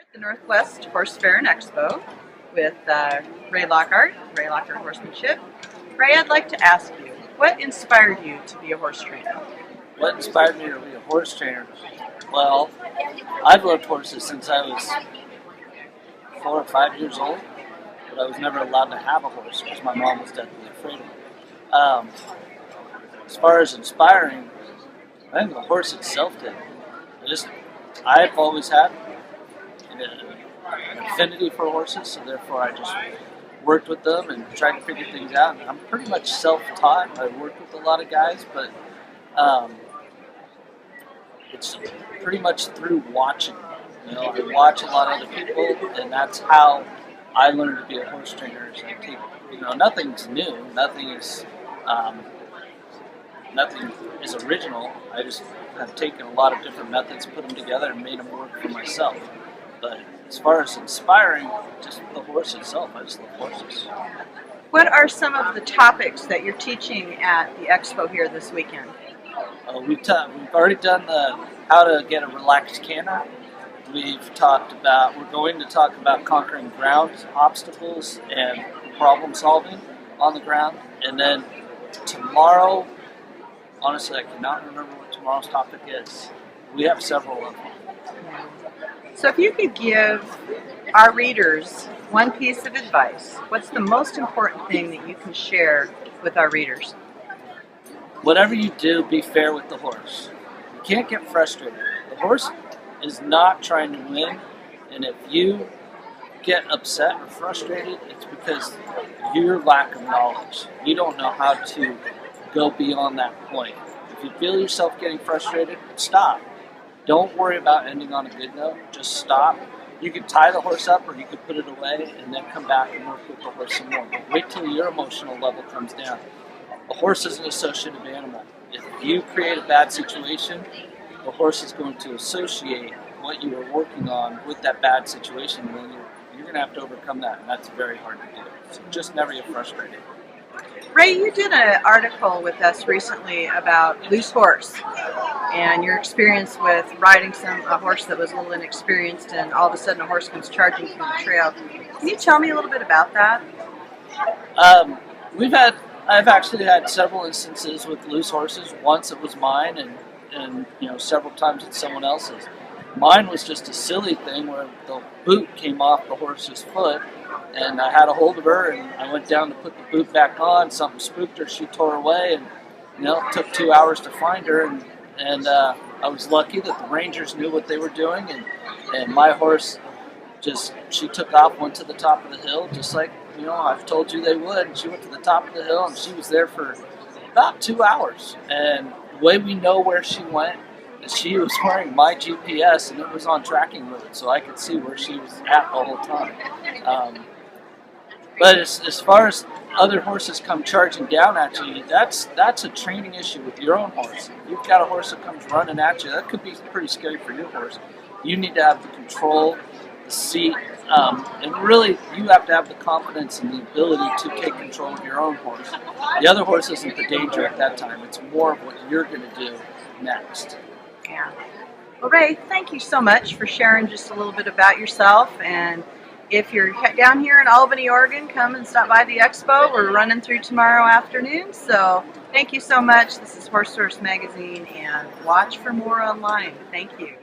At the Northwest Horse Fair and Expo with Raye Lochert, Raye Lochert Horsemanship. Raye, I'd like to ask you, what inspired you to be a horse trainer? What inspired me to be a horse trainer? Well, I've loved horses since I was 4 or 5 years old, but I was never allowed to have a horse because my mom was deathly afraid of it. As far as inspiring, I think the horse itself did. I've always had an affinity for horses, so therefore I just worked with them and tried to figure things out. And I'm pretty much self-taught. I work with a lot of guys, but it's pretty much through watching. I watch a lot of other people, and that's how I learned to be a horse trainer. Is I take, nothing's new, nothing is original. I just have taken a lot of different methods, put them together, and made them work for myself. But as far as inspiring, just the horse itself, I just love horses. What are some of the topics that you're teaching at the expo here this weekend? We've already done the how to get a relaxed canter. We're going to talk about conquering ground obstacles and problem solving on the ground. And then tomorrow, honestly, I cannot remember what tomorrow's topic is. We have several of them. So if you could give our readers one piece of advice, what's the most important thing that you can share with our readers? Whatever you do, be fair with the horse. You can't get frustrated. The horse is not trying to win, and if you get upset or frustrated, it's because of your lack of knowledge. You don't know how to go beyond that point. If you feel yourself getting frustrated, stop. Don't worry about ending on a good note. Just stop. You can tie the horse up, or you can put it away and then come back and work with the horse some more. But wait till your emotional level comes down. A horse is an associative animal. If you create a bad situation, the horse is going to associate what you were working on with that bad situation, and then you're going to have to overcome that, and that's very hard to do. So just never get frustrated. Raye, you did an article with us recently about loose horse and your experience with riding a horse that was a little inexperienced, and all of a sudden a horse comes charging through the trail. Can you tell me a little bit about that? I've actually had several instances with loose horses. Once it was mine, and several times it's someone else's. Mine was just a silly thing where the boot came off the horse's foot, and I had a hold of her, and I went down to put the boot back on. Something spooked her. She tore away, and it took 2 hours to find her. And I was lucky that the rangers knew what they were doing, and my horse she took off, went to the top of the hill, just like I've told you they would. And she went to the top of the hill, and she was there for about 2 hours. And the way we know where she went is she was wearing my GPS, and it was on tracking mode, so I could see where she was at the whole time. But as far as other horses come charging down at you, that's a training issue with your own horse. If you've got a horse that comes running at you, that could be pretty scary for your horse. You need to have the control, the seat, and really you have to have the confidence and the ability to take control of your own horse. The other horse isn't the danger at that time. It's more of what you're going to do next. Yeah. Well, Raye, thank you so much for sharing just a little bit about yourself. And if you're down here in Albany, Oregon, come and stop by the expo. We're running through tomorrow afternoon. So thank you so much. This is Horse Source Magazine, and watch for more online. Thank you.